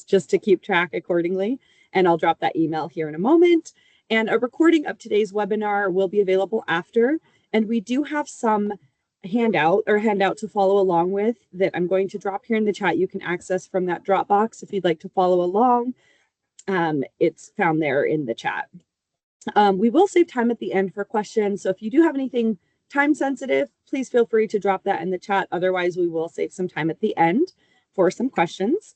just to keep track accordingly. And I'll drop that email here in a moment. And a recording of today's webinar will be available after. And we do have some handout to follow along with that I'm going to drop here in the chat. You can access from that Dropbox if you'd like to follow along. It's found there in the chat. We will save time at the end for questions. So if you do have anything time sensitive, please feel free to drop that in the chat. Otherwise, we will save some time at the end for some questions.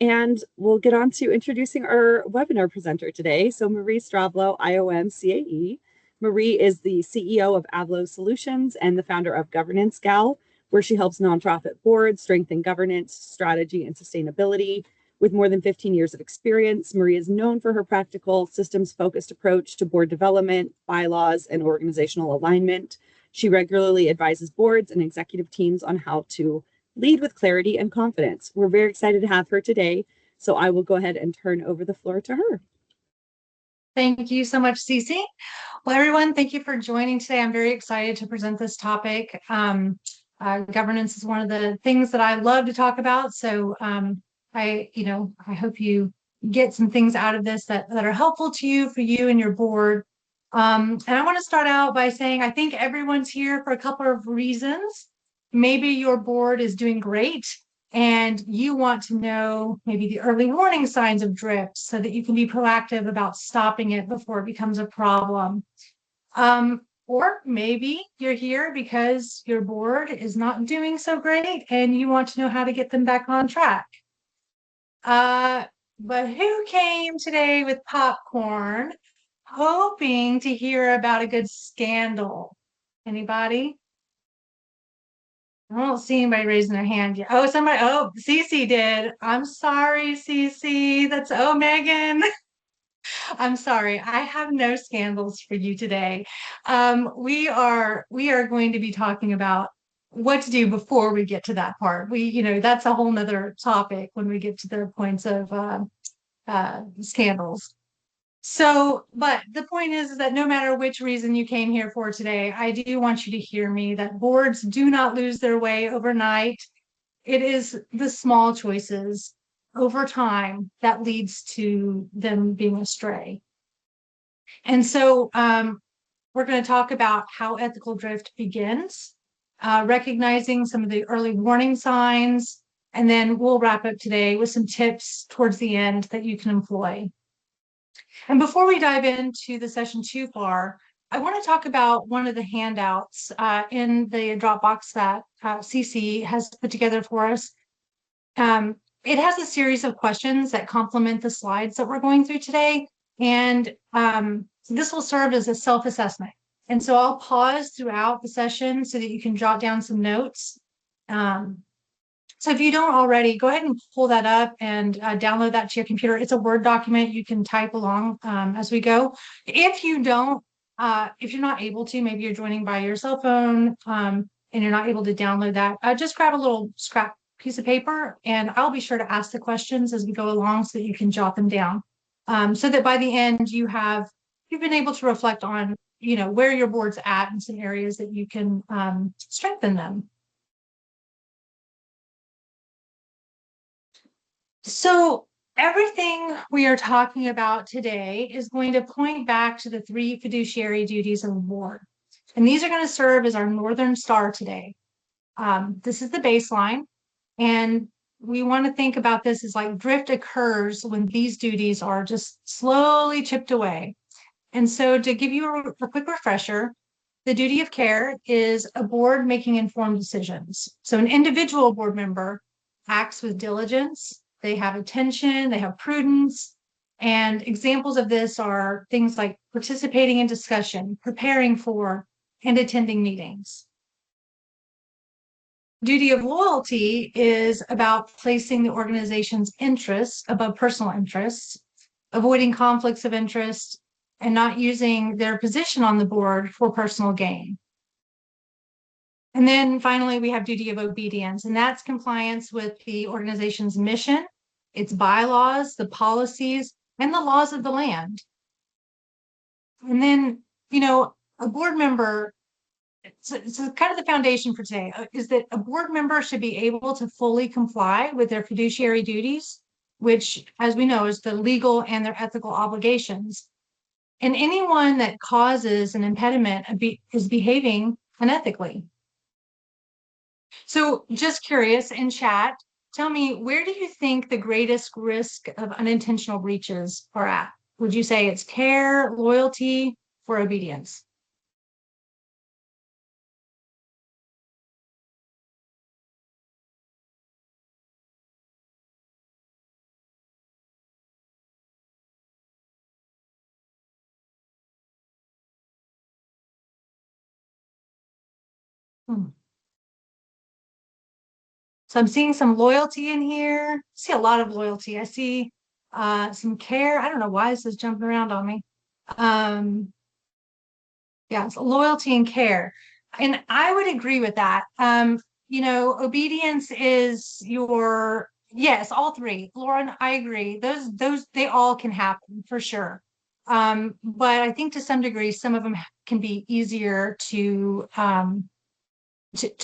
And we'll get on to introducing our webinar presenter today. So Marie Stravlo, IOM CAE. Marie is the CEO of Avolo Solutions and the founder of Governance Gal, where she helps nonprofit boards strengthen governance, strategy, and sustainability. With more than 15 years of experience, Marie is known for her practical, systems-focused approach to board development, bylaws, and organizational alignment. She regularly advises boards and executive teams on how to lead with clarity and confidence. We're very excited to have her today, so I will go ahead and turn over the floor to her. Thank you so much, Cece. Well, everyone, thank you for joining today. I'm very excited to present this topic. Governance is one of the things that I love to talk about, so I hope you get some things out of this that are helpful to you, for you and your board. And I want to start out by saying I think everyone's here for a couple of reasons. Maybe your board is doing great and you want to know maybe the early warning signs of drift so that you can be proactive about stopping it before it becomes a problem. Or maybe you're here because your board is not doing so great and you want to know how to get them back on track. But who came today with popcorn hoping to hear about a good scandal? Anybody? I don't see anybody raising their hand yet. Oh, somebody. Oh, Cece did. I'm sorry, Cece. Megan. I'm sorry. I have no scandals for you today. We are going to be talking about what to do before we get to that part. That's a whole nother topic when we get to the points of scandals. So, but the point is that no matter which reason you came here for today, I do want you to hear me that boards do not lose their way overnight. It is the small choices over time that leads to them being astray. And so we're going to talk about how ethical drift begins, recognizing some of the early warning signs, and then we'll wrap up today with some tips towards the end that you can employ. And before we dive into the session too far, I want to talk about one of the handouts in the Dropbox that Cece has put together for us. It has a series of questions that complement the slides that we're going through today. And this will serve as a self-assessment. And so I'll pause throughout the session so that you can jot down some notes. So if you don't already, go ahead and pull that up and download that to your computer. It's a Word document. You can type along as we go. If you don't, if you're not able to, maybe you're joining by your cell phone and you're not able to download that, just grab a little scrap piece of paper and I'll be sure to ask the questions as we go along so that you can jot them down. So that by the end you've been able to reflect on, where your board's at and some areas that you can strengthen them. So everything we are talking about today is going to point back to the 3 fiduciary duties of a board. And these are going to serve as our Northern Star today. This is the baseline. And we want to think about this as like drift occurs when these duties are just slowly chipped away. And so to give you a quick refresher, the duty of care is a board making informed decisions. So an individual board member acts with diligence. They have attention, they have prudence, and examples of this are things like participating in discussion, preparing for, and attending meetings. Duty of loyalty is about placing the organization's interests above personal interests, avoiding conflicts of interest, and not using their position on the board for personal gain. And then finally, we have duty of obedience, and that's compliance with the organization's mission, its bylaws, the policies, and the laws of the land. And then, a board member, so kind of the foundation for today is that a board member should be able to fully comply with their fiduciary duties which, as we know, is the legal and their ethical obligations. And anyone that causes an impediment is behaving unethically. So just curious, in chat, tell me, where do you think the greatest risk of unintentional breaches are at? Would you say it's care, loyalty, or obedience? Hmm. So I'm seeing some loyalty in here. I see a lot of loyalty. I see some care. I don't know why this is jumping around on me. Um, yeah, it's loyalty and care. And I would agree with that. Obedience is your, yes, all three. Lauren, I agree. Those, they all can happen for sure. But I think to some degree, some of them can be easier to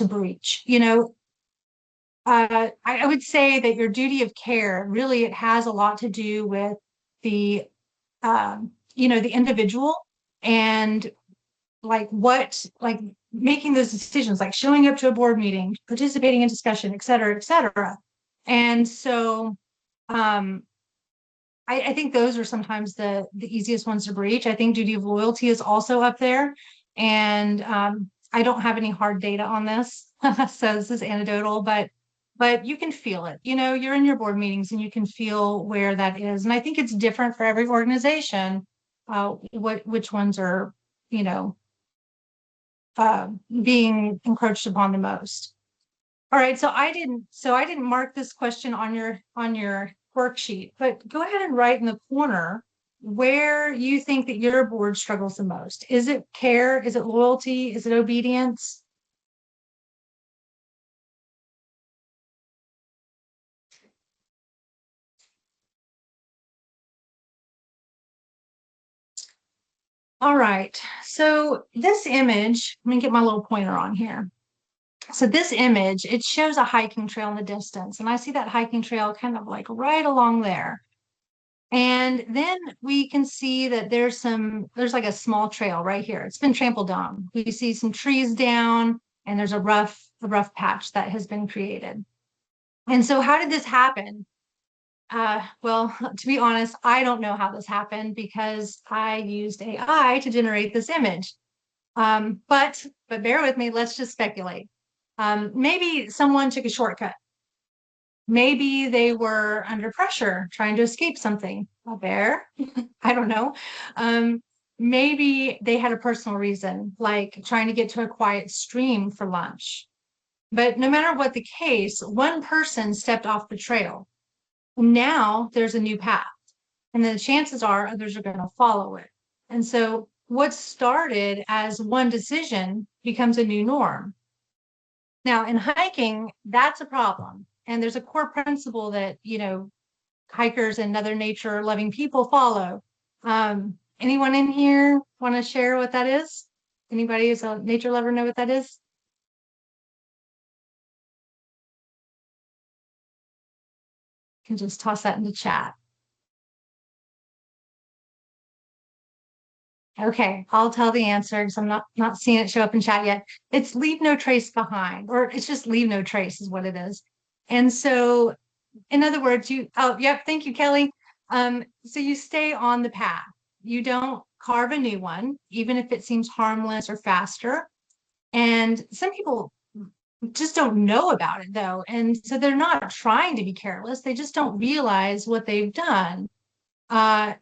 breach. I would say that your duty of care really, it has a lot to do with the the individual, and like making those decisions, like showing up to a board meeting, participating in discussion, et cetera, et cetera. And so um I think those are sometimes the easiest ones to breach. I think duty of loyalty is also up there. And I don't have any hard data on this. So this is anecdotal, but you can feel it. You're in your board meetings and you can feel where that is. And I think it's different for every organization, which ones are, you know, being encroached upon the most. All right, so I didn't mark this question on your worksheet, but go ahead and write in the corner where you think that your board struggles the most. Is it care? Is it loyalty? Is it obedience? All right, so this image, let me get my little pointer on here. So this image, it shows a hiking trail in the distance, and I see that hiking trail kind of like right along there. And then we can see that there's like a small trail right here. It's been trampled down. We see some trees down, and there's a rough patch that has been created. And so how did this happen? Well, to be honest, I don't know how this happened because I used AI to generate this image. But bear with me, let's just speculate. Maybe someone took a shortcut. Maybe they were under pressure trying to escape something. A bear? I don't know. Um, Maybe they had a personal reason, like trying to get to a quiet stream for lunch. But no matter what the case, one person stepped off the trail. Now there's a new path, and the chances are others are going to follow it. And so what started as one decision becomes a new norm. Now, in hiking, that's a problem. And there's a core principle that, hikers and other nature loving people follow. Anyone in here want to share what that is? Anybody who's a nature lover know what that is? You can just toss that in the chat. Okay, I'll tell the answer because I'm not seeing it show up in chat yet. It's leave no trace behind, or it's just leave no trace is what it is. And so, in other words, yep, thank you, Kelly. So you stay on the path. You don't carve a new one, even if it seems harmless or faster. And some people just don't know about it though. And so they're not trying to be careless. They just don't realize what they've done. Uh,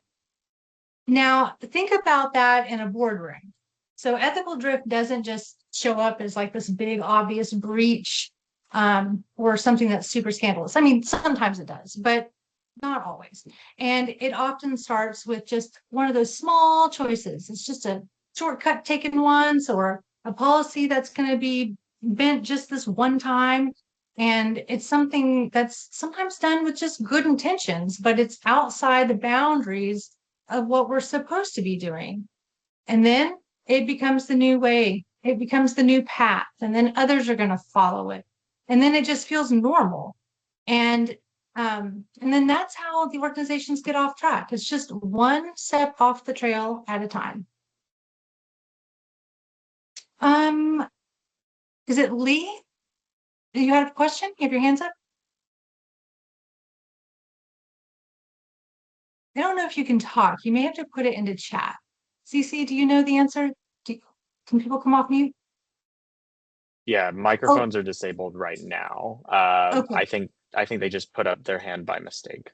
Now, think about that in a boardroom. So ethical drift doesn't just show up as like this big obvious breach or something that's super scandalous. I mean, sometimes it does, but not always. And it often starts with just one of those small choices. It's just a shortcut taken once, or a policy that's going to be bent just this one time. And it's something that's sometimes done with just good intentions, but it's outside the boundaries of what we're supposed to be doing. And then it becomes the new way, it becomes the new path, and then others are going to follow it. And then it just feels normal. And And then that's how the organizations get off track. It's just one step off the trail at a time. Um, is it Lee? Do you have a question? You have your hands up? I don't know if you can talk. You may have to put it into chat. Cece, do you know the answer? Do, can people come off mute? Yeah, Oh, microphones are disabled right now. okay. I think they just put up their hand by mistake.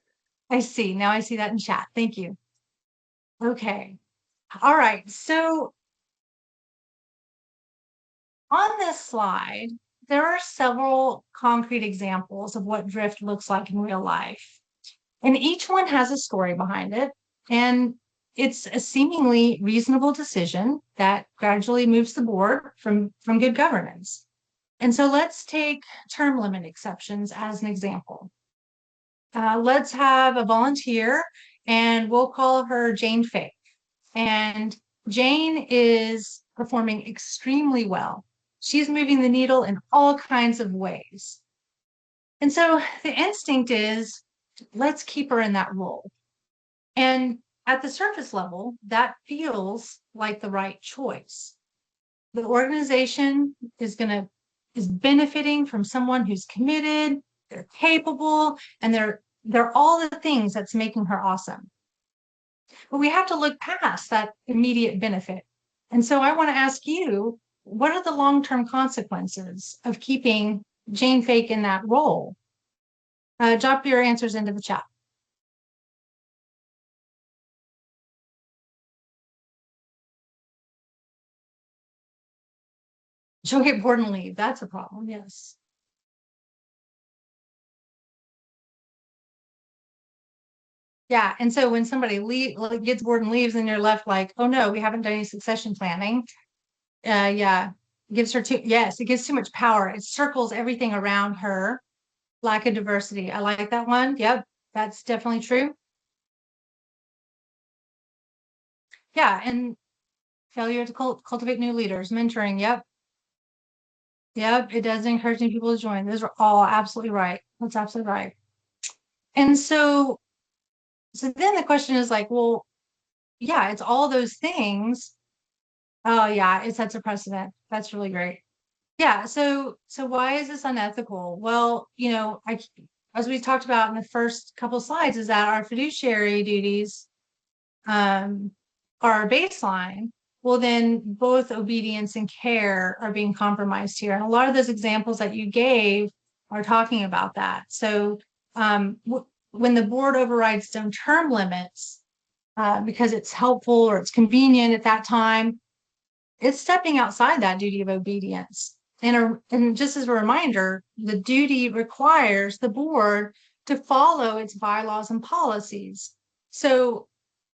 I see. Now I see that in chat. Thank you. Okay. All right. So on this slide, there are several concrete examples of what drift looks like in real life. And each one has a story behind it. And it's a seemingly reasonable decision that gradually moves the board from good governance. And so let's take term limit exceptions as an example. Let's have a volunteer and we'll call her Jane Fake. And Jane is performing extremely well. She's moving the needle in all kinds of ways. And so the instinct is let's keep her in that role. And at the surface level, that feels like the right choice. The organization is benefiting from someone who's committed, they're capable, and they're all the things that's making her awesome. But we have to look past that immediate benefit. And so I want to ask you, what are the long-term consequences of keeping Jane Fake in that role? Drop your answers into the chat. She'll get bored and leave. That's a problem. Yes. Yeah. And so when somebody gets bored and leaves, and you're left like, oh no, we haven't done any succession planning. Yeah. It gives too much power. It circles everything around her. Lack of diversity. I like that one. Yep. That's definitely true. Yeah. And failure to cultivate new leaders, mentoring. Yep. Yep. It does encourage new people to join. Those are all absolutely right. That's absolutely right. And so then the question is like, well, yeah, it's all those things. Oh yeah, it sets a precedent. That's really great. Yeah, so why is this unethical? Well, as we talked about in the first couple slides, is that our fiduciary duties um are our baseline. Well, then both obedience and care are being compromised here. And a lot of those examples that you gave are talking about that. So when the board overrides its own term limits, because it's helpful or it's convenient at that time, it's stepping outside that duty of obedience. And just as a reminder, the duty requires the board to follow its bylaws and policies. So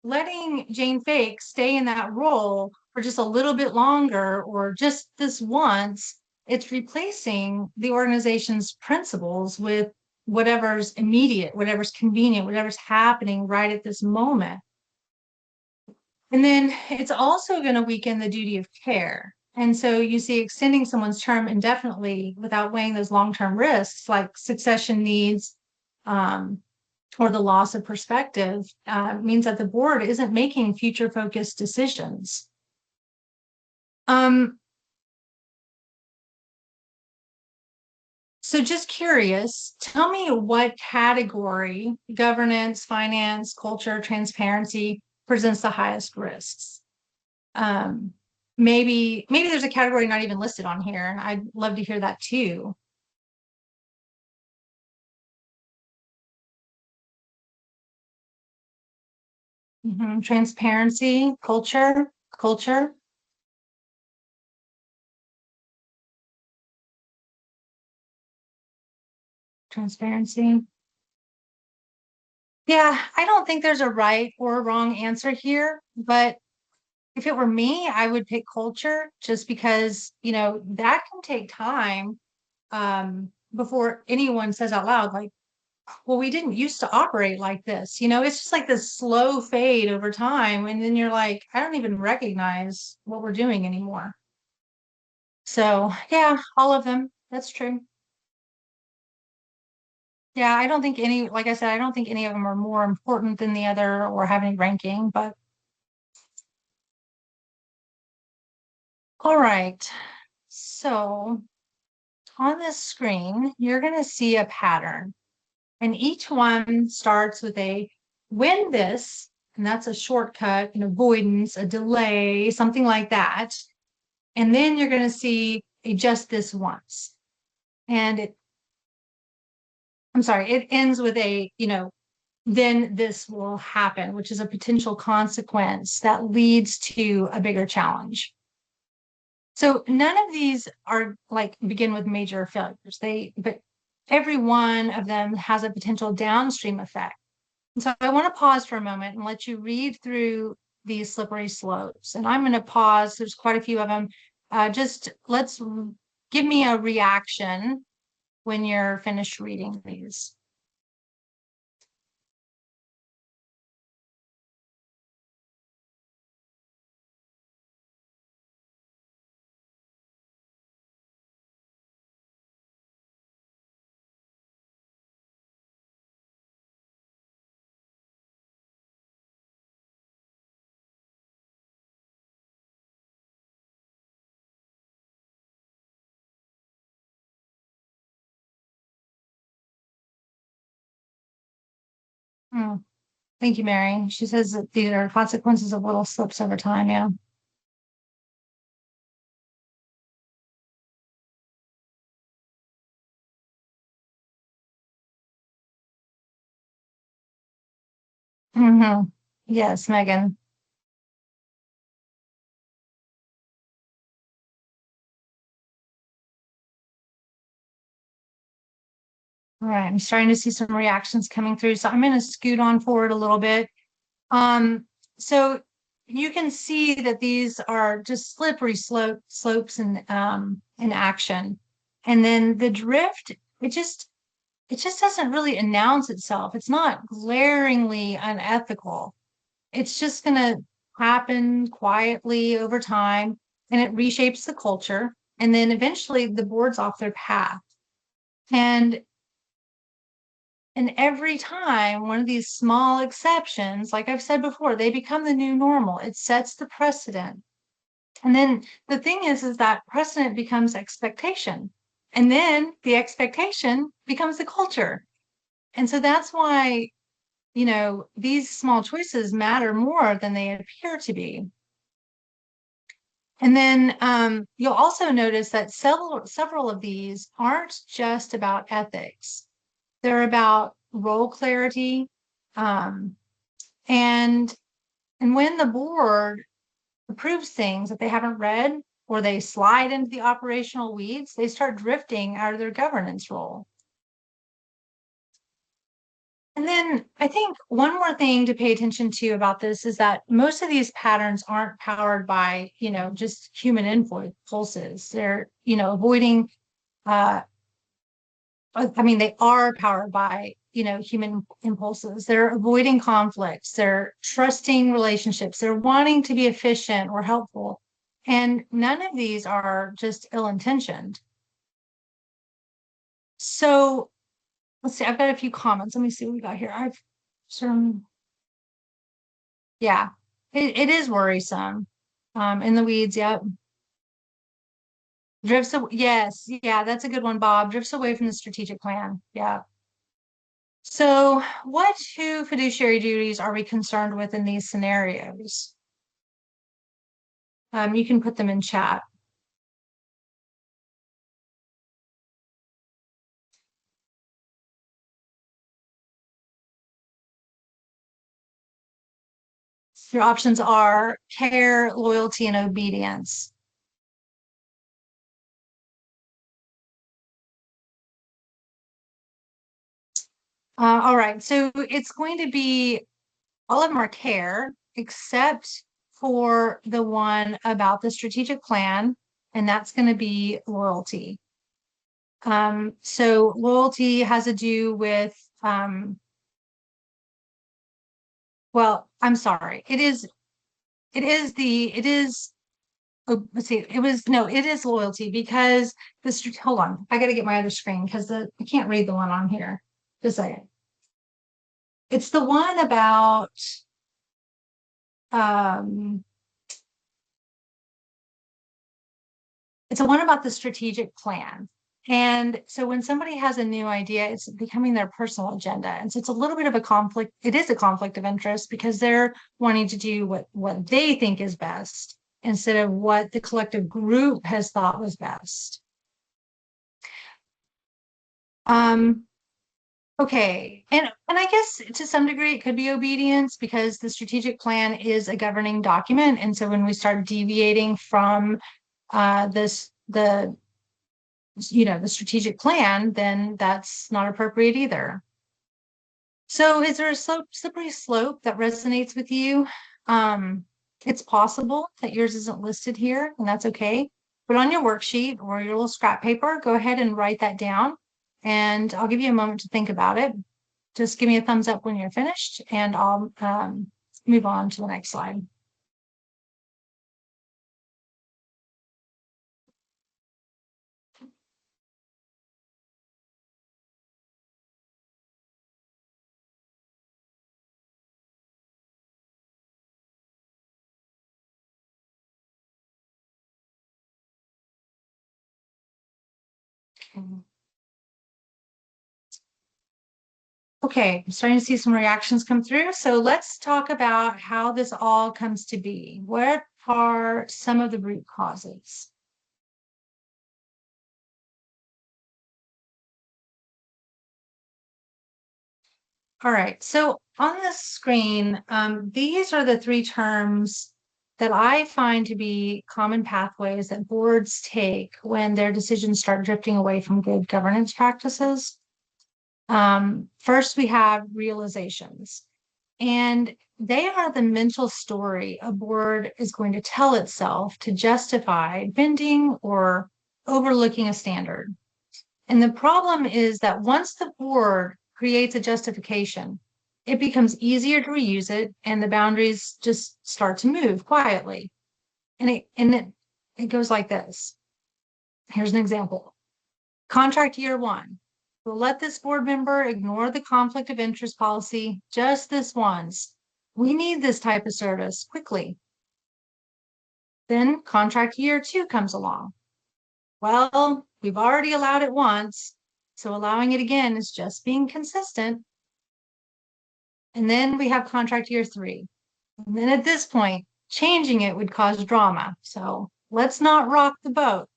letting Jane Fake stay in that role for just a little bit longer or just this once, it's replacing the organization's principles with whatever's immediate, whatever's convenient, whatever's happening right at this moment. And then it's also going to weaken the duty of care. And so you see extending someone's term indefinitely without weighing those long-term risks like succession needs or the loss of perspective means that the board isn't making future-focused decisions. So just curious, tell me what category, governance, finance, culture, transparency, presents the highest risks. Maybe there's a category not even listed on here, and I'd love to hear that too. Transparency, culture, transparency. Yeah, I don't think there's a right or wrong answer here, but if it were me, I would pick culture just because, that can take time before anyone says out loud, like, well, we didn't used to operate like this. It's just like this slow fade over time. And then you're like, I don't even recognize what we're doing anymore. So, yeah, all of them. That's true. Yeah, I don't think any, like I said, I don't think any of them are more important than the other or have any ranking, but all right. So on this screen, you're going to see a pattern, and each one starts with a when this, and that's a shortcut, an avoidance, a delay, something like that. And then you're going to see a just this once. And I'm sorry, it ends with a, then this will happen, which is a potential consequence that leads to a bigger challenge. So none of these are like begin with major failures. But every one of them has a potential downstream effect. And so I want to pause for a moment and let you read through these slippery slopes. And I'm going to pause. There's quite a few of them. Just give me a reaction when you're finished reading these. Hmm. Thank you, Mary. She says that these are consequences of little slips over time. Yeah. Yes, Megan. All right. I'm starting to see some reactions coming through. So I'm going to scoot on forward a little bit. So you can see that these are just slippery slopes in action. And then the drift, it just doesn't really announce itself. It's not glaringly unethical. It's just going to happen quietly over time, and it reshapes the culture. And then eventually the board's off their path. And every time one of these small exceptions, like I've said before, they become the new normal. It sets the precedent. And then the thing is that precedent becomes expectation. And then the expectation becomes the culture. And so that's why, these small choices matter more than they appear to be. And then you'll also notice that several of these aren't just about ethics. They're about role clarity, um, and when the board approves things that they haven't read or they slide into the operational weeds, they start drifting out of their governance role. And then I think one more thing to pay attention to about this is that most of these patterns aren't powered by, just human impulses. They're, avoiding, they are powered by, human impulses. They're avoiding conflicts. They're trusting relationships. They're wanting to be efficient or helpful. And none of these are just ill-intentioned. So let's see, I've got a few comments. Let me see what we got here. I've some, yeah, it is worrisome. In the weeds, yep. Drifts, yes, yeah, that's a good one, Bob. Drifts away from the strategic plan. Yeah. So, what two fiduciary duties are we concerned with in these scenarios? You can put them in chat. Your options are care, loyalty, and obedience. All right, so it's going to be all of them are care, except for the one about the strategic plan, and that's going to be loyalty. So loyalty has to do with, well, I'm sorry. It is, oh, let's see, it is loyalty because hold on, I got to get my other screen because I can't read the one on here. Just a second. It's the one about it's the one about the strategic plan. And so when somebody has a new idea, it's becoming their personal agenda. And so it's a little bit of a conflict. It is a conflict of interest because they're wanting to do what they think is best instead of what the collective group has thought was best. Okay. And I guess to some degree it could be obedience because the strategic plan is a governing document. And so when we start deviating from the strategic plan, then that's not appropriate either. So is there a slippery slope that resonates with you? It's possible that yours isn't listed here, and that's okay. But on your worksheet or your little scrap paper, go ahead and write that down. And I'll give you a moment to think about it. Just give me a thumbs up when you're finished, and I'll move on to the next slide. Okay, I'm starting to see some reactions come through. So let's talk about how this all comes to be. What are some of the root causes? All right, so on the screen, these are the three terms that I find to be common pathways that boards take when their decisions start drifting away from good governance practices. First, we have realizations, and they are the mental story a board is going to tell itself to justify bending or overlooking a standard. And the problem is that once the board creates a justification, it becomes easier to reuse it and the boundaries just start to move quietly. And it goes like this. Here's an example. Contract year 1. We'll let this board member ignore the conflict of interest policy just this once. We need this type of service quickly. Then contract year 2 comes along. Well, we've already allowed it once, so allowing it again is just being consistent. And then we have contract year 3. And then at this point, changing it would cause drama. So let's not rock the boat.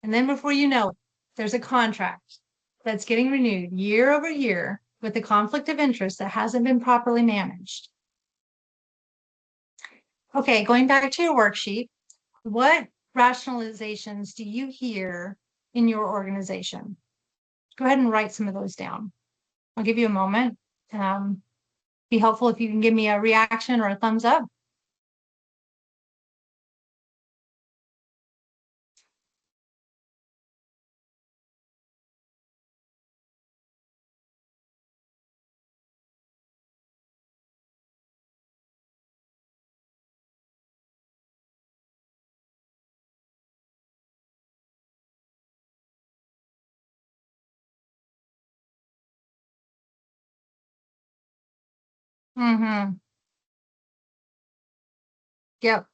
And then before you know it, there's a contract that's getting renewed year over year with a conflict of interest that hasn't been properly managed. Okay, going back to your worksheet, what rationalizations do you hear in your organization? Go ahead and write some of those down. I'll give you a moment. Be helpful if you can give me a reaction or a thumbs up. Mm-hmm. Yep,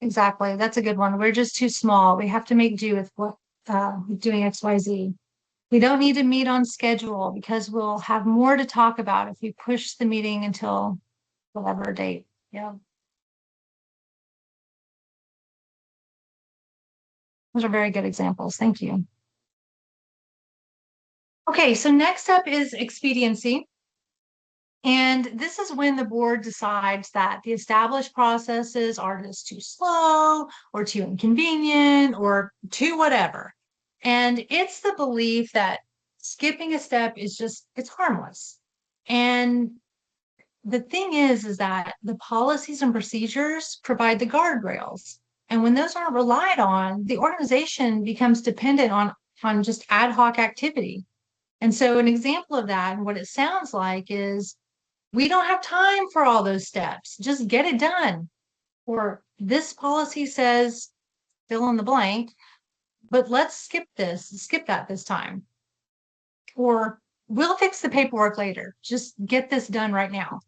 exactly. That's a good one. We're just too small. We have to make do with what doing XYZ. We don't need to meet on schedule because we'll have more to talk about if we push the meeting until whatever date. Yeah. Those are very good examples. Thank you. Okay, so next up is expediency. And this is when the board decides that the established processes are just too slow or too inconvenient or too whatever. And it's the belief that skipping a step is just, it's harmless. And the thing is that the policies and procedures provide the guardrails. And when those aren't relied on, the organization becomes dependent on just ad hoc activity. And so an example of that and what it sounds like is we don't have time for all those steps. Just get it done. Or this policy says fill in the blank. but let's skip that this time. Or we'll fix the paperwork later. Just get this done right now.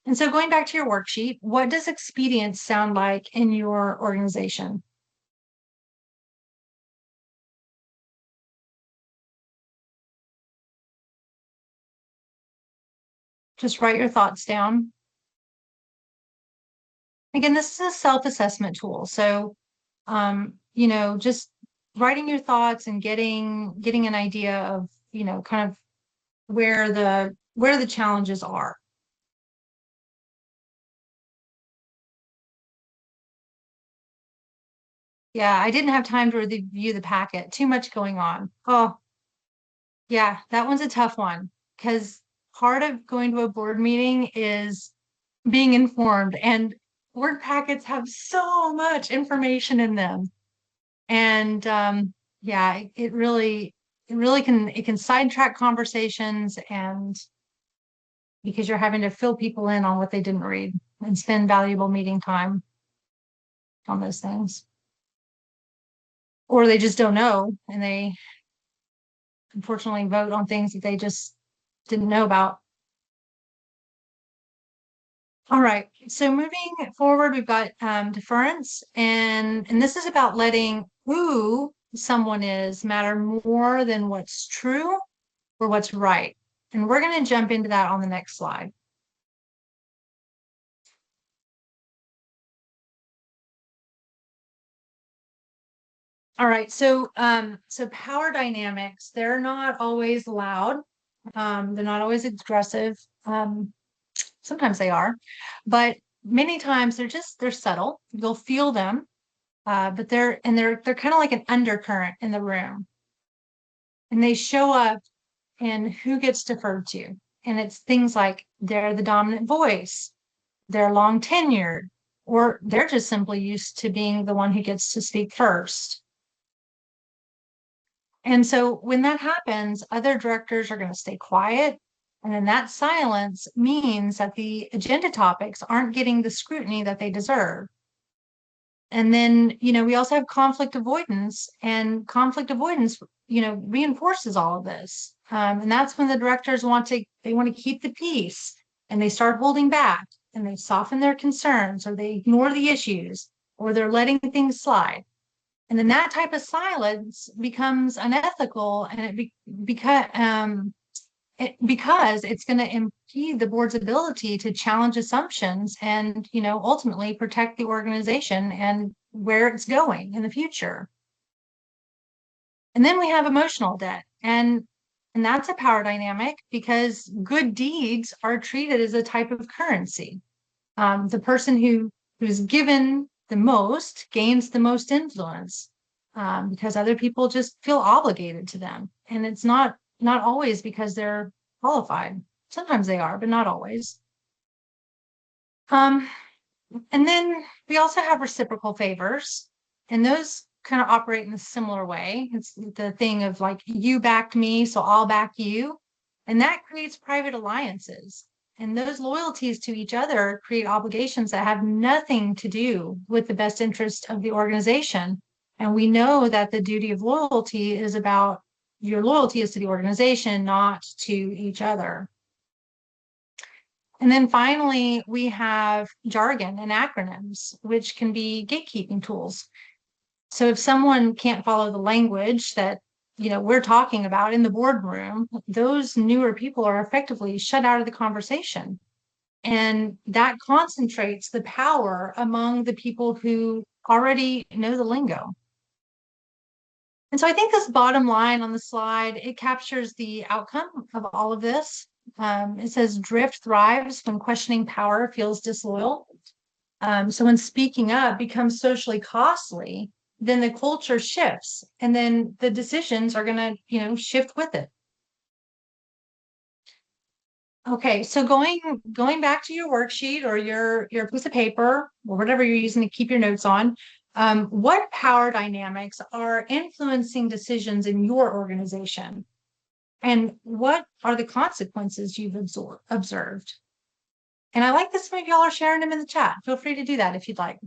And so going back to your worksheet, what does expedience sound like in your organization? Just write your thoughts down. Again, this is a self-assessment tool. So, just writing your thoughts and getting an idea of, kind of where the challenges are. Yeah, I didn't have time to review the packet. Too much going on. Oh, yeah, that one's a tough one because part of going to a board meeting is being informed, and board packets have so much information in them. And yeah, it can sidetrack conversations, and because you're having to fill people in on what they didn't read and spend valuable meeting time on those things. Or they just don't know and they unfortunately vote on things that they just didn't know about. All right, so moving forward, we've got deference, and this is about letting who someone is matter more than what's true or what's right. And we're going to jump into that on the next slide. All right, so power dynamics, they're not always loud. They're not always aggressive. Sometimes they are, but many times they're subtle. You'll feel them, but they're kind of like an undercurrent in the room, and they show up in who gets deferred to. And it's things like they're the dominant voice, they're long tenured, or they're just simply used to being the one who gets to speak first. And so when that happens, other directors are going to stay quiet. And then that silence means that the agenda topics aren't getting the scrutiny that they deserve. And then, we also have conflict avoidance, and conflict avoidance, reinforces all of this. And that's when the directors want to keep the peace, and they start holding back, and they soften their concerns, or they ignore the issues, or they're letting things slide. And then that type of silence becomes unethical, and because it's going to impede the board's ability to challenge assumptions and, ultimately protect the organization and where it's going in the future. And then we have emotional debt, and that's a power dynamic because good deeds are treated as a type of currency. The person who's given the most gains the most influence, because other people just feel obligated to them, and it's not always because they're qualified. Sometimes they are, but not always. And then we also have reciprocal favors, and those kind of operate in a similar way. It's the thing of like, you backed me, so I'll back you. And that creates private alliances. And those loyalties to each other create obligations that have nothing to do with the best interest of the organization. And we know that the duty of loyalty is about your loyalty is to the organization, not to each other. And then finally, we have jargon and acronyms, which can be gatekeeping tools. So if someone can't follow the language that we're talking about in the boardroom, those newer people are effectively shut out of the conversation. And that concentrates the power among the people who already know the lingo. And so I think this bottom line on the slide, it captures the outcome of all of this. It says drift thrives when questioning power feels disloyal. So when speaking up becomes socially costly, then the culture shifts, and then the decisions are going to, shift with it. Okay, so going back to your worksheet or your piece of paper or whatever you're using to keep your notes on, what power dynamics are influencing decisions in your organization? And what are the consequences you've observed? And I like that some of y'all are sharing them in the chat. Feel free to do that if you'd like.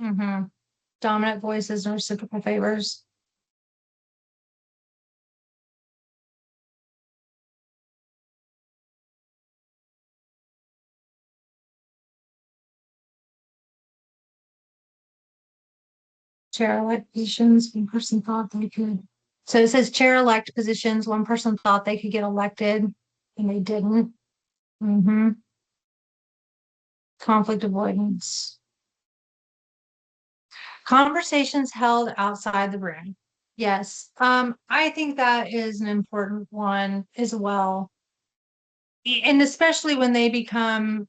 Mm-hmm. Dominant voices and reciprocal favors. Chair-elect positions, one person thought they could. So it says chair-elect positions, one person thought they could get elected and they didn't. Mm-hmm. Conflict avoidance. Conversations held outside the room. Yes. I think that is an important one as well. And especially when they become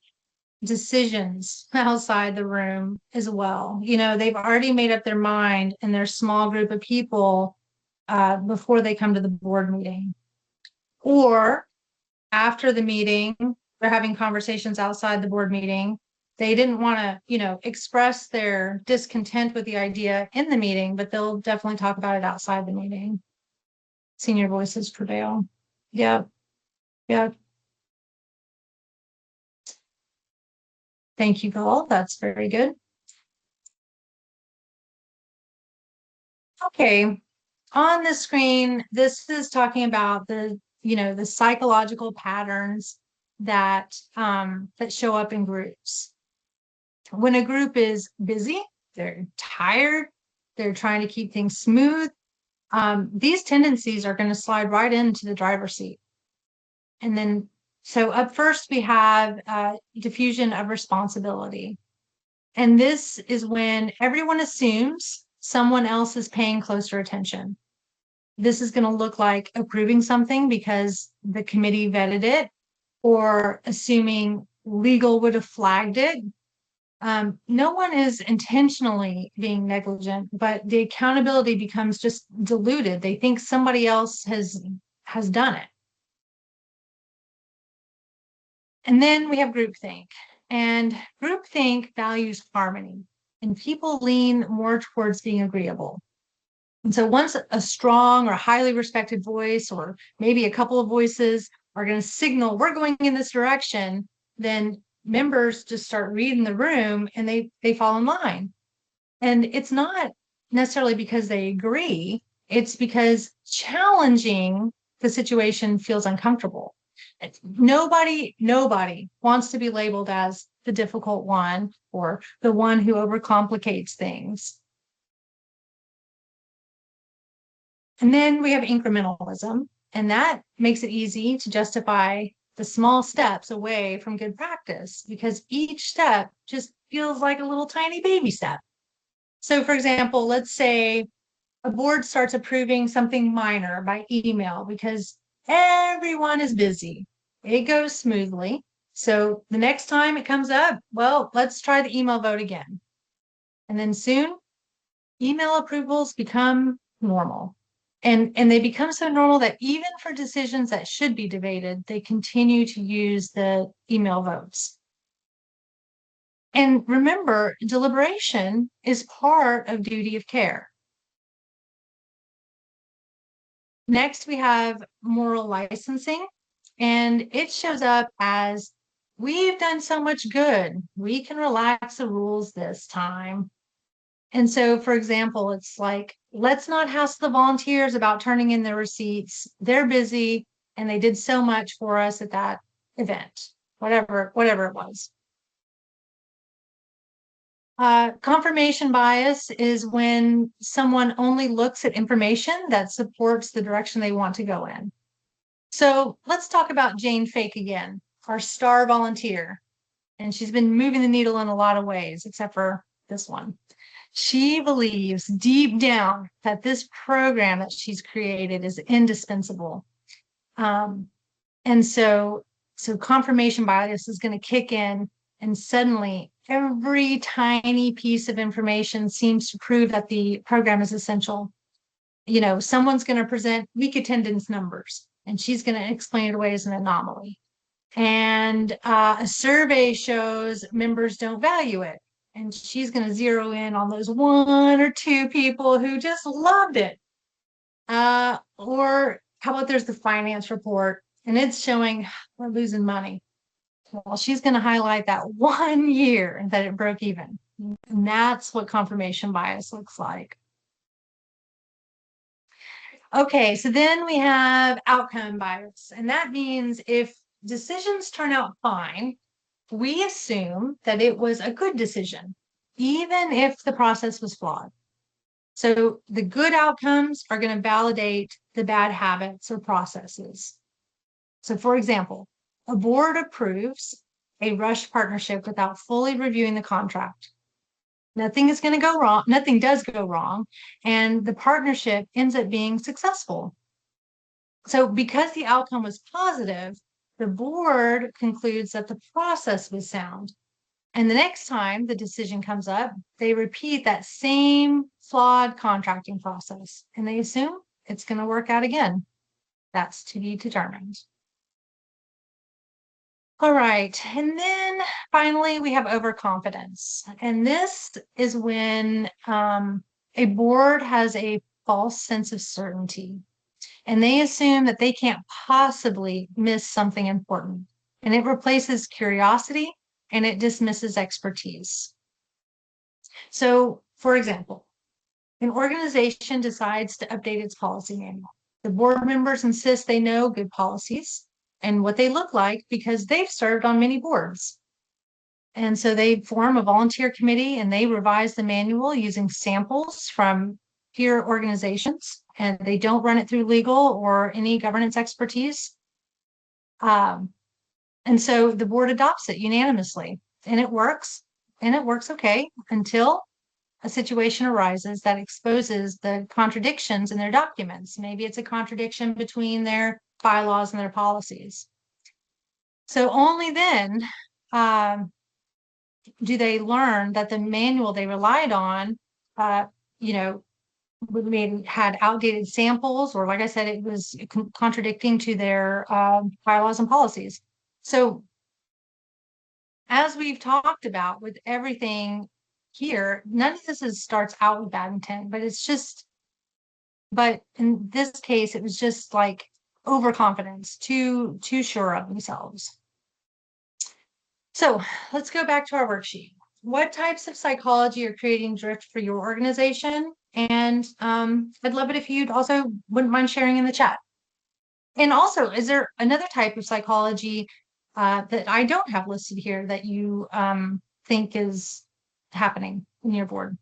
decisions outside the room as well. You know, they've already made up their mind in their small group of people before they come to the board meeting. Or after the meeting, they're having conversations outside the board meeting. They didn't want to, you know, express their discontent with the idea in the meeting, but they'll definitely talk about it outside the meeting. Senior voices prevail. Yep. Yep. Thank you, Gall. That's very good. Okay. On the screen, this is talking about the, you know, the psychological patterns that that show up in groups. When a group is busy, they're tired, they're trying to keep things smooth, these tendencies are going to slide right into the driver's seat. And then, so up first, we have diffusion of responsibility. And this is when everyone assumes someone else is paying closer attention. This is going to look like approving something because the committee vetted it, or assuming legal would have flagged it. No one is intentionally being negligent, but the accountability becomes just diluted. They think somebody else has done it. And then we have groupthink. And groupthink values harmony, and people lean more towards being agreeable. And so once a strong or highly respected voice, or maybe a couple of voices, are going to signal we're going in this direction, then members just start reading the room and they fall in line. And it's not necessarily because they agree, it's because challenging the situation feels uncomfortable. Nobody wants to be labeled as the difficult one or the one who overcomplicates things. And then we have incrementalism, and that makes it easy to justify the small steps away from good practice because each step just feels like a little tiny baby step. So, for example, let's say a board starts approving something minor by email because everyone is busy. It goes smoothly. So the next time it comes up, well, let's try the email vote again. And then soon, email approvals become normal. And they become so normal that even for decisions that should be debated, they continue to use the email votes. And remember, deliberation is part of duty of care. Next, we have moral licensing, and it shows up as we've done so much good. We can relax the rules this time. And so, for example, it's like, let's not hassle the volunteers about turning in their receipts. They're busy and they did so much for us at that event, whatever it was. Confirmation bias is when someone only looks at information that supports the direction they want to go in. So let's talk about Jane Fake again, our star volunteer. And she's been moving the needle in a lot of ways, except for this one. She believes deep down that this program that she's created is indispensable. And so confirmation bias is going to kick in, and suddenly every tiny piece of information seems to prove that the program is essential. You know, someone's going to present week attendance numbers, and she's going to explain it away as an anomaly. And a survey shows members don't value it. And she's going to zero in on those one or two people who just loved it. Or how about there's the finance report and it's showing we're losing money. Well, she's going to highlight that 1 year that it broke even. And that's what confirmation bias looks like. Okay, so then we have outcome bias, and that means if decisions turn out fine, we assume that it was a good decision, even if the process was flawed. So the good outcomes are going to validate the bad habits or processes. So for example, a board approves a rushed partnership without fully reviewing the contract. Nothing is going to go wrong. Nothing does go wrong. And the partnership ends up being successful. So because the outcome was positive, the board concludes that the process was sound. And the next time the decision comes up, they repeat that same flawed contracting process and they assume it's going to work out again. That's to be determined. All right. And then finally, we have overconfidence. And this is when a board has a false sense of certainty and they assume that they can't possibly miss something important. And it replaces curiosity and it dismisses expertise. So, for example, an organization decides to update its policy manual. The board members insist they know good policies and what they look like because they've served on many boards. And so they form a volunteer committee and they revise the manual using samples from peer organizations, and they don't run it through legal or any governance expertise. And so the board adopts it unanimously, and it works okay until a situation arises that exposes the contradictions in their documents. Maybe it's a contradiction between their bylaws and their policies. So only then do they learn that the manual they relied on, you know, had outdated samples, or like I said, it was contradicting to their bylaws and policies. So as we've talked about with everything here, none of this starts out with bad intent, but in this case, it was just like overconfidence, too sure of themselves. So let's go back to our worksheet. What types of psychology are creating drift for your organization? And I'd love it if you'd also wouldn't mind sharing in the chat. And also, is there another type of psychology that I don't have listed here that you think is happening in your board?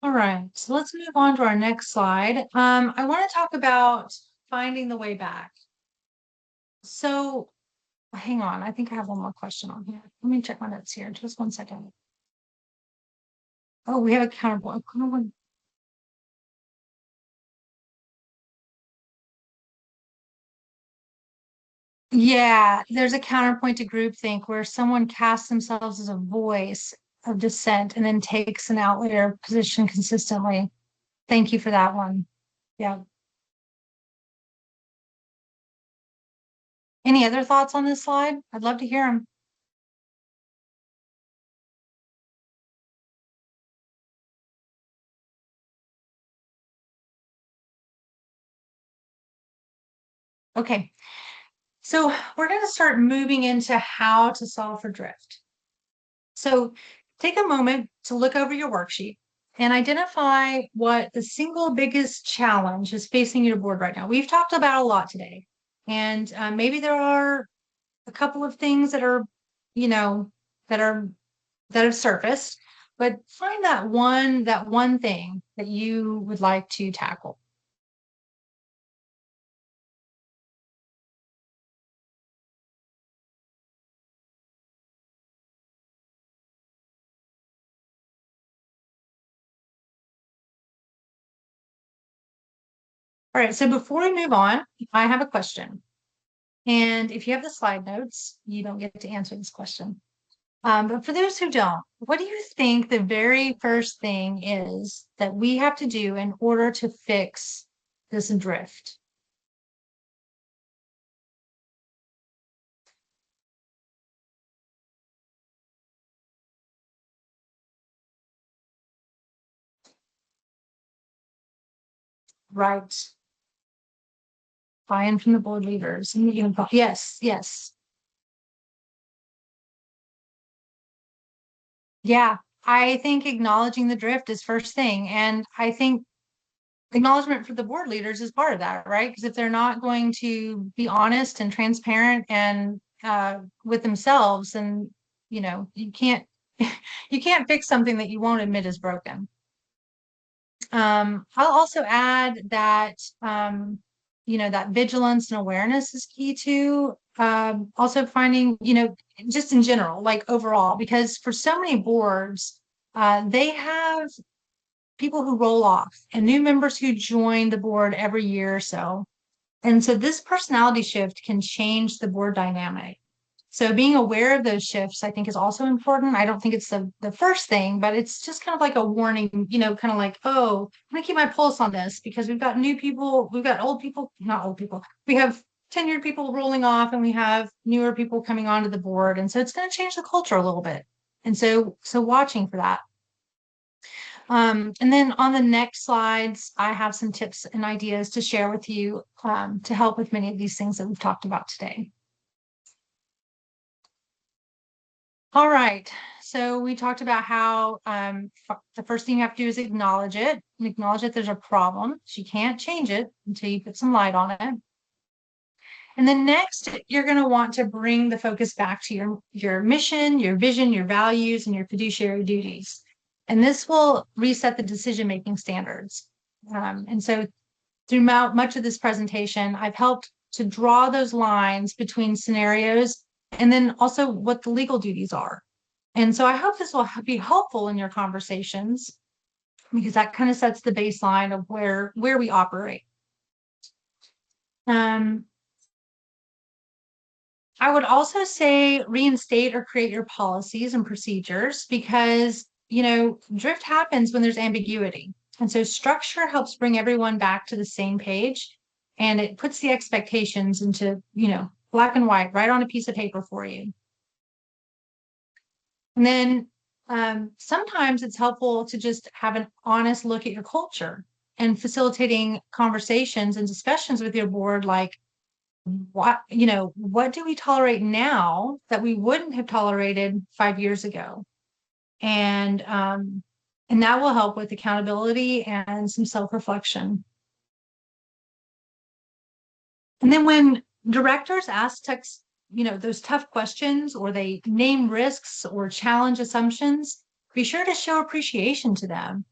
All right, so let's move on to our next slide. I want to talk about finding the way back. So hang on, I think I have one more question on here. Let me check my notes here. Just 1 second. Oh, we have a counterpoint. Yeah, there's a counterpoint to groupthink where someone casts themselves as a voice of dissent and then takes an outlier position consistently. Thank you for that one. Yeah. Any other thoughts on this slide? I'd love to hear them. Okay, so we're going to start moving into how to solve for drift. So take a moment to look over your worksheet and identify what the single biggest challenge is facing your board right now. We've talked about a lot today, and maybe there are a couple of things that are, you know, that have surfaced, but find that one thing that you would like to tackle. All right, so before we move on, I have a question. And if you have the slide notes, you don't get to answer this question. But for those who don't, what do you think the very first thing is that we have to do in order to fix this drift? Right. Buy-in from the board leaders. Yes, yes. Yeah, I think acknowledging the drift is first thing. And I think acknowledgement for the board leaders is part of that, right? Because if they're not going to be honest and transparent and with themselves, then you can't you can't fix something that you won't admit is broken. I'll also add that that vigilance and awareness is key too. Also finding, just in general, like overall, because for so many boards, they have people who roll off and new members who join the board every year or so. And so this personality shift can change the board dynamic. So being aware of those shifts, I think, is also important. I don't think it's the first thing, but it's just kind of like a warning, kind of like, oh, I'm gonna keep my pulse on this because we've got new people, we've got old people, not old people, we have tenured people rolling off and we have newer people coming onto the board. And so it's going to change the culture a little bit. And so watching for that. And then on the next slides, I have some tips and ideas to share with you to help with many of these things that we've talked about today. All right, so we talked about how the first thing you have to do is acknowledge it, and acknowledge that there's a problem. So you can't change it until you put some light on it. And then next, you're going to want to bring the focus back to your mission, your vision, your values, and your fiduciary duties. And this will reset the decision-making standards. And so throughout much of this presentation, I've helped to draw those lines between scenarios and then also what the legal duties are. And so I hope this will be helpful in your conversations because that kind of sets the baseline of where we operate. I would also say reinstate or create your policies and procedures because, drift happens when there's ambiguity. And so structure helps bring everyone back to the same page and it puts the expectations into, black and white right on a piece of paper for you. And then sometimes it's helpful to just have an honest look at your culture and facilitating conversations and discussions with your board, like, what do we tolerate now that we wouldn't have tolerated 5 years ago? And that will help with accountability and some self-reflection. And then when directors ask those tough questions or they name risks or challenge assumptions, be sure to show appreciation to them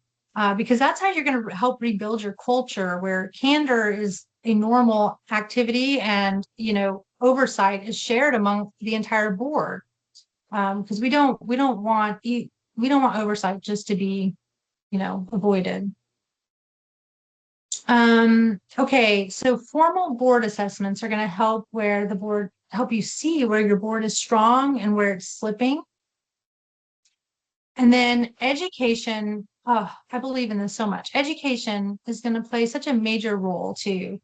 because that's how you're going to help rebuild your culture where candor is a normal activity and oversight is shared among the entire board because we don't want oversight just to be avoided. Okay, so formal board assessments are going to help you see where your board is strong and where it's slipping. And then education, I believe in this so much. Education is going to play such a major role too.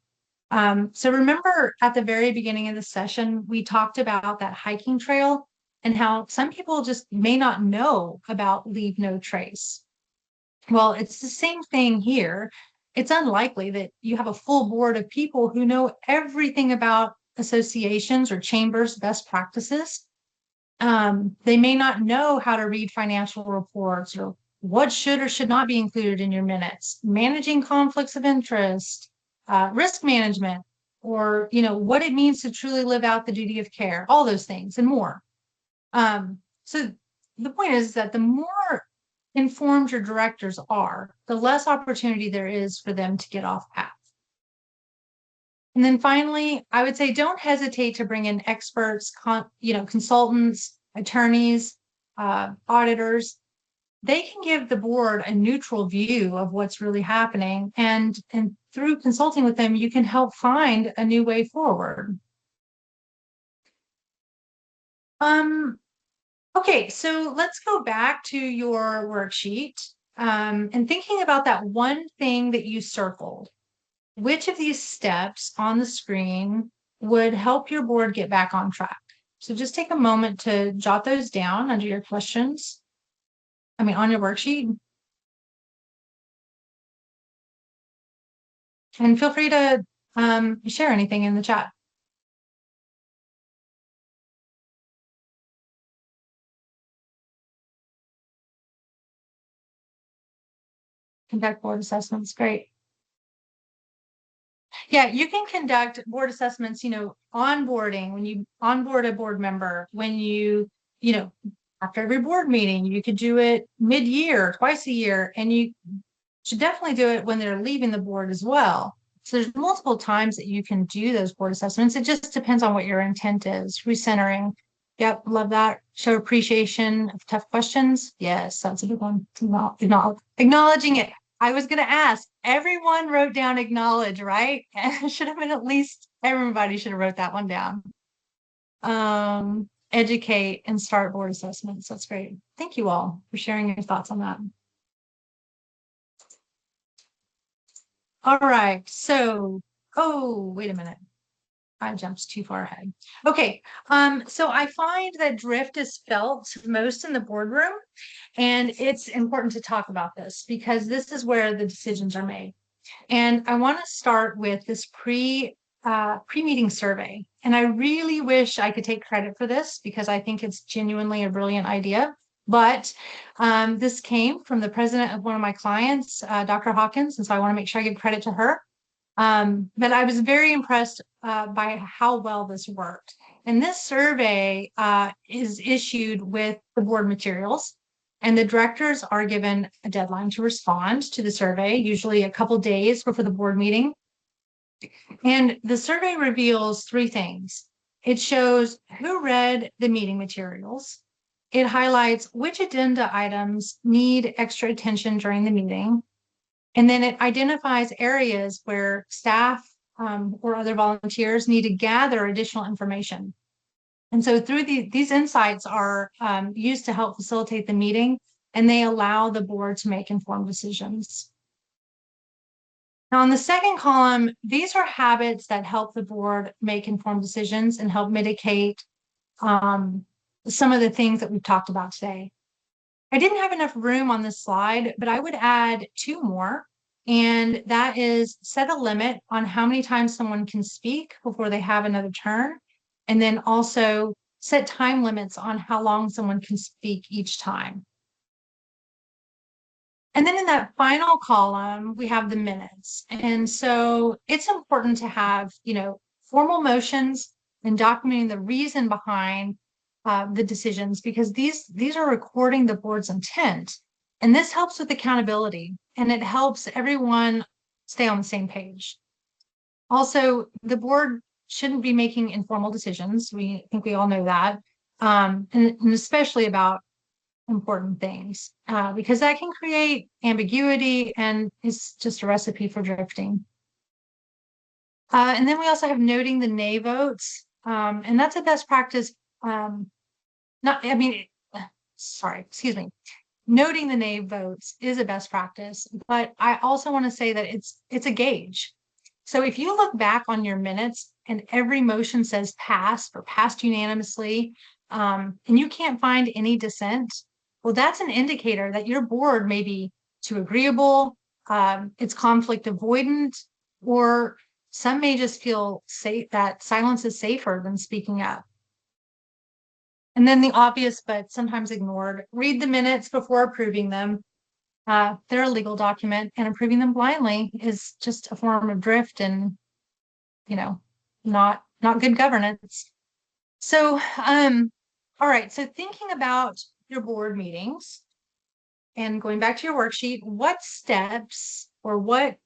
So remember at the very beginning of the session, we talked about that hiking trail and how some people just may not know about leave no trace. Well, it's the same thing here. It's unlikely that you have a full board of people who know everything about associations or chambers best practices. They may not know how to read financial reports or what should or should not be included in your minutes, managing conflicts of interest, risk management, or what it means to truly live out the duty of care, all those things and more. So the point is that the more informed your directors are, the less opportunity there is for them to get off path. And then finally, I would say don't hesitate to bring in experts, consultants, attorneys, auditors. they can give the board a neutral view of what's really happening. And through consulting with them, you can help find a new way forward. Okay, so let's go back to your worksheet and thinking about that one thing that you circled. Which of these steps on the screen would help your board get back on track? So just take a moment to jot those down under your questions. On your worksheet. And feel free to share anything in the chat. Conduct board assessments, great. Yeah, you can conduct board assessments, onboarding, when you onboard a board member, when after every board meeting, you could do it mid-year, twice a year, and you should definitely do it when they're leaving the board as well. So there's multiple times that you can do those board assessments. It just depends on what your intent is. Recentering. Yep, love that. Show appreciation of tough questions. Yes, that's a good one. Acknowledging it. I was going to ask, everyone wrote down acknowledge, right? It should have been at least everybody should have wrote that one down. Educate and start board assessments. That's great. Thank you all for sharing your thoughts on that. All right. So, wait a minute. I jumped too far ahead. Okay. So I find that drift is felt most in the boardroom, and it's important to talk about this because this is where the decisions are made. And I want to start with this pre-meeting survey. And I really wish I could take credit for this because I think it's genuinely a brilliant idea. But this came from the president of one of my clients, Dr. Hawkins, and so I want to make sure I give credit to her. But I was very impressed by how well this worked. And this survey is issued with the board materials, and the directors are given a deadline to respond to the survey, usually a couple days before the board meeting. And the survey reveals three things. It shows who read the meeting materials. It highlights which agenda items need extra attention during the meeting. And then it identifies areas where staff or other volunteers need to gather additional information. And so through these insights are used to help facilitate the meeting, and they allow the board to make informed decisions. Now, on the second column, these are habits that help the board make informed decisions and help mitigate some of the things that we've talked about today. I didn't have enough room on this slide, but I would add two more. And that is set a limit on how many times someone can speak before they have another turn. And then also set time limits on how long someone can speak each time. And then in that final column, we have the minutes. And so it's important to have, formal motions and documenting the reason behind the decisions, because these are recording the board's intent. And this helps with accountability, and it helps everyone stay on the same page. Also, the board shouldn't be making informal decisions. I think we all know that, and especially about important things, because that can create ambiguity and is just a recipe for drifting. And then we also have noting the nay votes, and that's a best practice. Noting the nay votes is a best practice, but I also want to say that it's a gauge. So if you look back on your minutes and every motion says passed or passed unanimously, and you can't find any dissent, well, that's an indicator that your board may be too agreeable, it's conflict avoidant, or some may just feel safe that silence is safer than speaking up. And then the obvious, but sometimes ignored, read the minutes before approving them. They're a legal document, and approving them blindly is just a form of drift and, not good governance. So, all right. So thinking about your board meetings and going back to your worksheet, what steps or what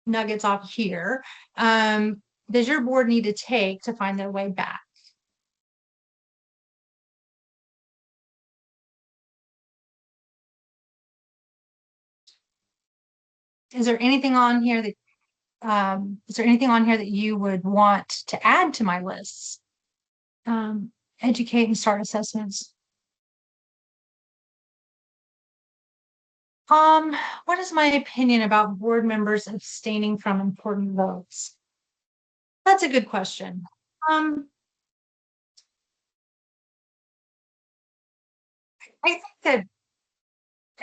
nuggets off here does your board need to take to find their way back? is there anything on here that you would want to add to my lists? Educate and start assessments. What is my opinion about board members abstaining from important votes? That's a good question. I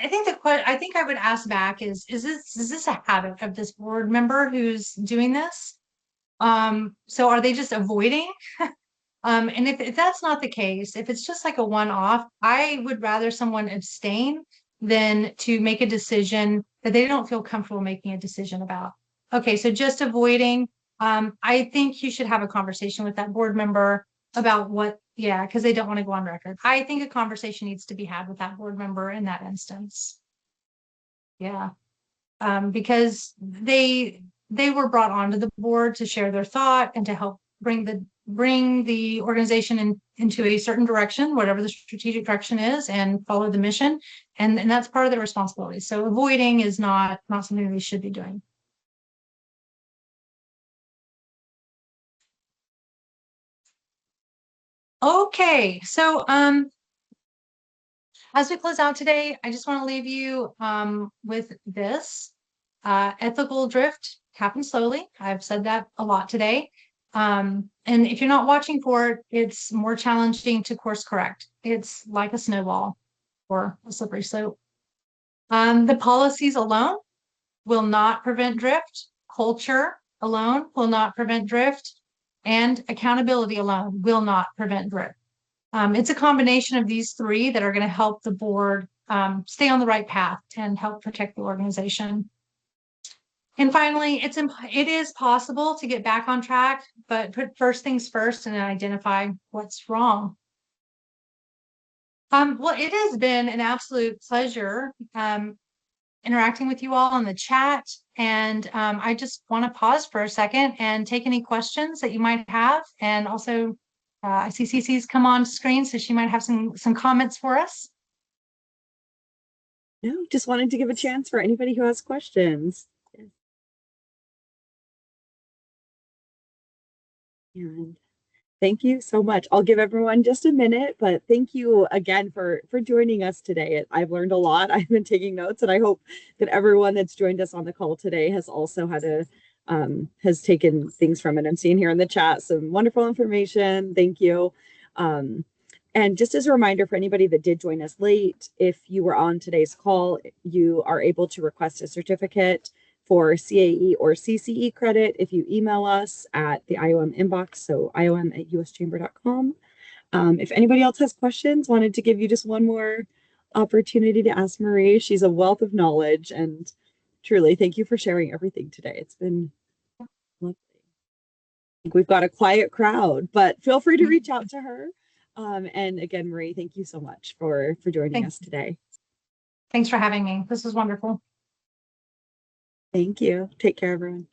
think I would ask back is this a habit of this board member who's doing this? So are they just avoiding? And if that's not the case, if it's just like a one-off, I would rather someone abstain than to make a decision that they don't feel comfortable making a decision about. Okay, so just avoiding, I think you should have a conversation with that board member about because they don't want to go on record. I think a conversation needs to be had with that board member in that instance. Yeah. Because they were brought onto the board to share their thought and to help bring the organization into a certain direction, whatever the strategic direction is, and follow the mission. And that's part of their responsibility. So avoiding is not something we should be doing. Okay, so as we close out today, I just want to leave you with this. Ethical drift happens slowly. I've said that a lot today. And if you're not watching for it, it's more challenging to course correct. It's like a snowball or a slippery slope. The policies alone will not prevent drift. Culture alone will not prevent drift. And accountability alone will not prevent drift. It's a combination of these three that are going to help the board stay on the right path and help protect the organization. And finally, it is possible to get back on track, but put first things first and identify what's wrong. Well, it has been an absolute pleasure interacting with you all on the chat. And I just want to pause for a second and take any questions that you might have. And also, I see CC's come on screen, so she might have some comments for us. No, just wanted to give a chance for anybody who has questions. And thank you so much. I'll give everyone just a minute, but thank you again for joining us today. I've learned a lot. I've been taking notes, and I hope that everyone that's joined us on the call today has also had has taken things from it. I'm seeing here in the chat some wonderful information. Thank you. And just as a reminder for anybody that did join us late, if you were on today's call, you are able to request a certificate for CAE or CCE credit if you email us at the IOM inbox, so iom@uschamber.com. If anybody else has questions, wanted to give you just one more opportunity to ask Marie. She's a wealth of knowledge, and truly, thank you for sharing everything today. It's been lovely. I think we've got a quiet crowd, but feel free to reach out to her. And again, Marie, thank you so much for joining us today. Thanks for having me. This was wonderful. Thank you. Take care, everyone.